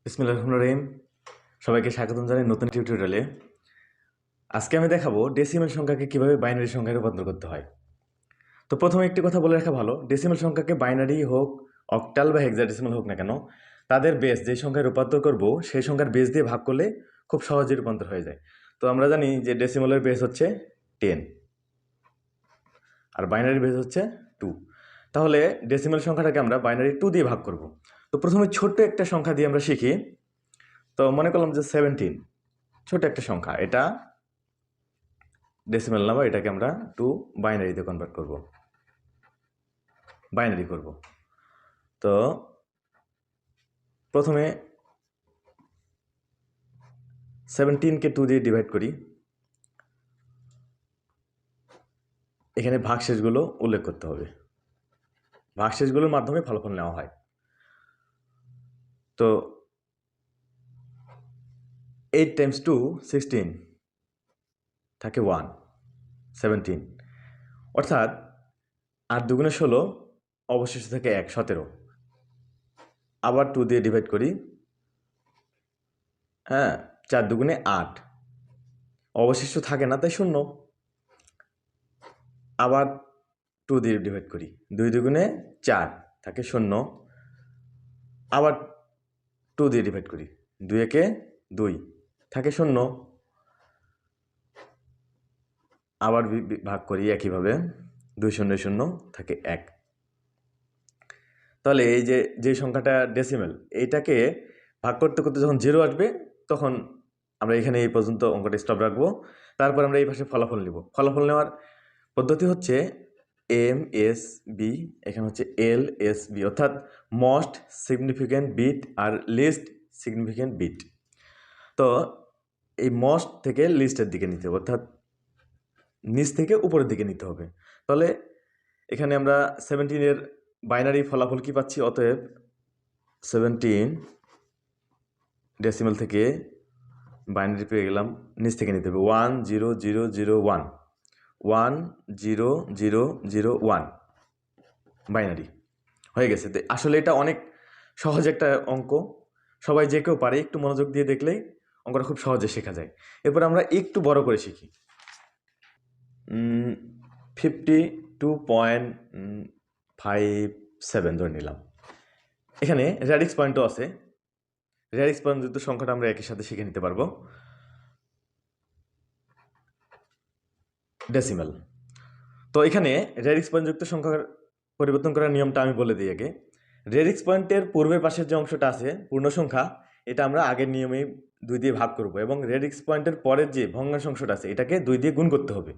বিসমিল্লাহির রহমানির রহিম। সবাইকে স্বাগতম জানাই নতুন টিউটোরিয়ালে। আজকে আমি দেখাবো ডেসিমেল সংখ্যাকে কিভাবে বাইনারি সংখ্যায় রূপান্তর করতে হয়। তো প্রথমে একটি কথা বলে রাখা ভালো, ডেসিমেল সংখ্যাকে বাইনারি হোক, অক্টাল বা হেক্সাডেসিমাল হোক না কেন, তাদের বেস যে সংখ্যায় রূপান্তর করব সেই সংখ্যার বেস দিয়ে ভাগ করলে খুব সহজেই রূপান্তর হয়ে যায়। তো আমরা জানি যে ডেসিমেলের বেস হচ্ছে 10 আর বাইনারি বেস হচ্ছে 2। তাহলে ডেসিমেল সংখ্যাটাকে আমরা বাইনারি 2 দিয়ে ভাগ করব। তো প্রথমে ছোট্ট একটা সংখ্যা দিয়ে আমরা শিখি। তো মনে করলাম যে 17, ছোট একটা সংখ্যা, এটা ডেসিমেল নাম্বার, এটাকে আমরা টু বাইনারিতে কনভার্ট করব, বাইনারি করব। তো প্রথমে 17কে 2 দিয়ে ডিভাইড করি। এখানে ভাগশেষগুলো উল্লেখ করতে হবে, ভাগশেষগুলোর মাধ্যমে ফলাফল নেওয়া হয়। তো 8 টাইমস 2 16 থাকে 1 17, অর্থাৎ 8 দুগুণে 16, অবশিষ্ট থাকে 1 17। আবার 2 দিয়ে ডিভাইড করি, হ্যাঁ 4 দুগুণে 8, অবশিষ্ট থাকে না তাই 0। আবার 2 দিয়ে ডিভাইড করি, 2 দুগুণে 4 থাকে 0। আবার 2 দিয়ে ডিভাইড করি, 2 একে 2 থাকে 0। আবার ভাগ করি একইভাবে, 2 0 0 থাকে 1। তাহলে এই যে সংখ্যাটা ডেসিমেল, এইটাকে ভাগ করতে করতে যখন 0 আসবে তখন আমরা এখানে এই পর্যন্ত অঙ্কটা স্টপ রাখবো। তারপর আমরা এই পাশে ফলাফল নিব। ফলাফল নেওয়ার পদ্ধতি হচ্ছে MSB, এখানে হচ্ছে LSB, অর্থাৎ মোস্ট সিগনিফিক্যান্ট বিট আর লিস্ট সিগনিফিক্যান্ট বিট। তো এই মোস্ট থেকে লিস্টের দিকে নিতে হবে, অর্থাৎ নিচ থেকে উপরের দিকে নিতে হবে। তাহলে এখানে আমরা 17-এর বাইনারি ফলাফল কি পাচ্ছি, অতএব 17 ডেসিমেল থেকে বাইনারি পেয়ে গেলাম, নিচ থেকে নিতে হবে 1 0 0 0 1 1 0 0 0 1 বাইনারি হয়ে গেছে। আসলে এটা অনেক সহজ একটা অঙ্ক, সবাই যে কেউ পারে, একটু মনোযোগ দিয়ে দেখলেই অঙ্কটা খুব সহজে শেখা যায়। এরপর আমরা একটু বড় করে শিখি। 52.57 ধরে নিলাম। এখানে রেডিক্স পয়েন্টও আছে, রেডিক্স পয়েন্টযুক্ত সংখ্যাটা আমরা একই সাথে শিখে নিতে পারবো। ডেসিমেল, তো এখানে রেডিক্স পয়েন্টযুক্ত সংখ্যার পরিবর্তন করার নিয়মটা আমি বলে দিই আগে। রেডিক্স পয়েন্টের পূর্বের পাশের যে অংশটা আছে পূর্ণ সংখ্যা, এটা আমরা আগের নিয়মেই 2 দিয়ে ভাগ করব, এবং রেডিক্স পয়েন্টের পরের যে ভগ্নাংশ অংশটা আছে এটাকে 2 দিয়ে গুণ করতে হবে।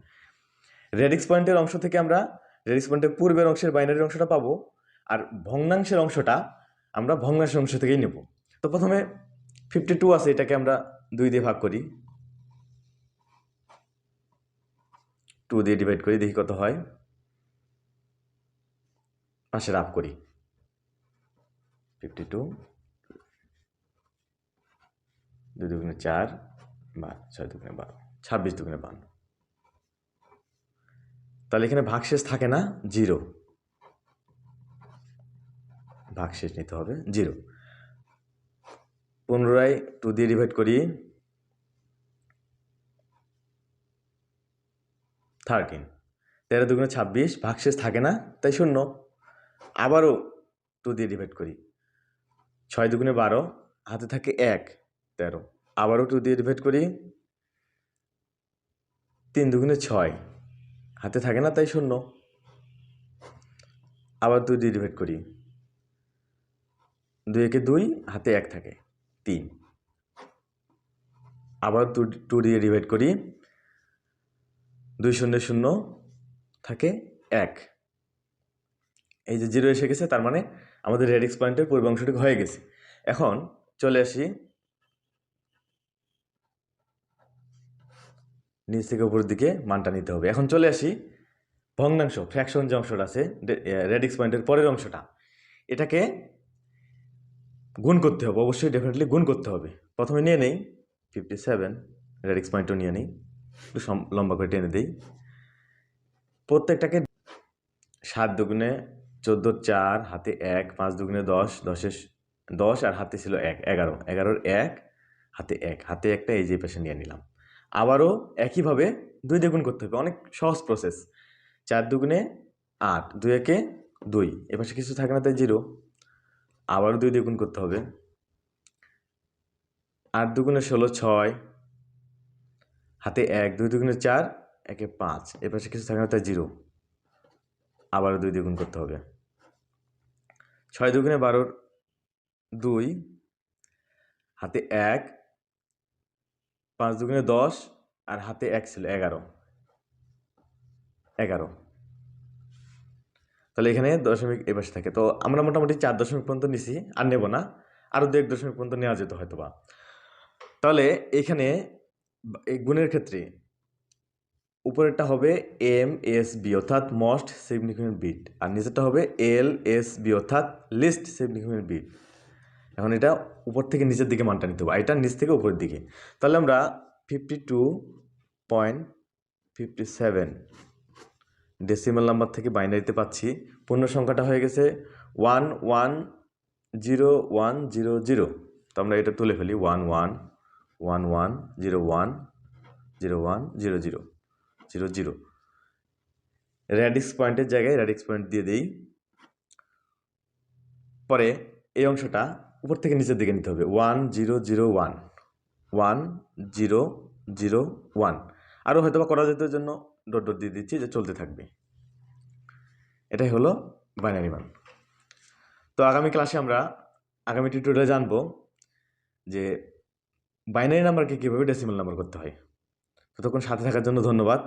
রেডিক্স পয়েন্টের অংশ থেকে আমরা রেডিক্স পয়েন্টের পূর্বের অংশের বাইনারি অংশটা পাবো, আর ভগ্নাংশের অংশটা আমরা ভগ্নাংশের অংশ থেকেই নেব। তো প্রথমে 52 আছে, এটাকে আমরা 2 দিয়ে ভাগ করি, 2 দিয়ে ডিভাইড করি, দেখি কত হয়। পাশে রাফ করি, 52 2 দুগুণে 4 6 দুগুণে 12 26 দুগুণে 52। তাহলে এখানে ভাগশেষ থাকে না, 0, ভাগশেষ নিতে হবে 0। পুনরায় 2 দিয়ে ডিভাইড করি, 13 13 দুগুণে 26, ভাগশেষ থাকে না তাই 0। আবারও 2 দিয়ে ডিভাইড করি, 6 দুগুণে 12, হাতে থাকে 1 13। আবারও 2 দিয়ে ডিভাইড করি, 3 দুগুণে 6, হাতে থাকে না তাই 0। আবার 2 দিয়ে ডিভাইড করি, 2 একে 2, হাতে 1 থাকে 3। আবার 2 দিয়ে ডিভাইড করি, 2 0 0 থাকে 1। এই যে 0 এসে গেছে, তার মানে আমাদের রেডিক্স পয়েন্টের পূর্ব অংশটি হয়ে গেছে। এখন চলে আসি নিচ থেকে উপরের দিকে মানটা নিতে হবে। এখন চলে আসি ভগ্নাংশ, ফ্র্যাকশন যে অংশটা আছে রেডিক্স পয়েন্টের পরের অংশটা, এটাকে গুণ করতে হবে, অবশ্যই ডেফিনেটলি গুণ করতে হবে। প্রথমে নিয়ে নেই 57, রেডিক্স পয়েন্টও নিয়ে নেই, একটু লম্বা করে টেনে দিই। প্রত্যেকটাকে 7 দুগুণে 14 4, হাতে 1, 5 দুগুণে 10 10 10 আর হাতে ছিল 1, 11, 11-র 1, হাতে একটা এই যে পাশে নিয়ে নিলাম। আবারও একইভাবে 2 দিয়ে গুণ করতে হবে, অনেক সহজ প্রসেস। 4 দুগুণে 8, 2 একে 2, এ পাশে কিছু থাকে না তাই 0, আবারও 2 দিয়ে গুণ করতে হবে। 8 দুগুণে 16, 6, হাতে 1, 2 দুগুণে 4, 1-এ 5, এ পাশে কিছু থাকে না তাই 0, আবারও 2 দিয়ে গুণ করতে হবে। 6 দুগুণে 12, 2, হাতে 1, 5 দুগুণে 10, আর হাতে 1 ছিল 11, তাহলে এখানে দশমিক এই পাশে থাকে। তো আমরা মোটামুটি 4 দশমিক পর্যন্ত নিছি, আর নেব না, আরও 2-1 দশমিক পর্যন্ত নেওয়া যেত হয়তো বা। তাহলে এখানে এই গুণের ক্ষেত্রে উপরেরটা হবে MSB অর্থাৎ মোস্ট সিগনিফিকেন্ট বিট, আর নিচেরটা হবে LSB অর্থাৎ লিস্ট সিগনিফিকেন্ট বিট। এখন এটা উপর থেকে নিচের দিকে মানটা নিতে হবে, এটা নিচ থেকে উপরের দিকে। তাহলে আমরা 52.57 ডেসিমাল নাম্বার থেকে বাইনারিতে পাচ্ছি। পূর্ণ সংখ্যাটা হয়ে গেছে 110100। তো আমরা এটা তুলে ফেলি 110101010000। র্যাডিক্স পয়েন্টের জায়গায় র্যাডিক্স পয়েন্ট দিয়ে দেই। পরে এই অংশটা উপর থেকে নিচের দিকে নিতে হবে 1001 আরও হয়তো বা করা যেত, জন্য ডট ডট দিয়ে দিচ্ছি যে চলতে থাকবে। এটাই হলো বাইনারি মান। তো আগামী ক্লাসে আমরা আগামী টিউটোরিয়ালে জানবো যে বাইনারি নাম্বারকে কীভাবে ডেসিমাল নাম্বার করতে হয়। ততক্ষণ সাথে থাকার জন্য ধন্যবাদ।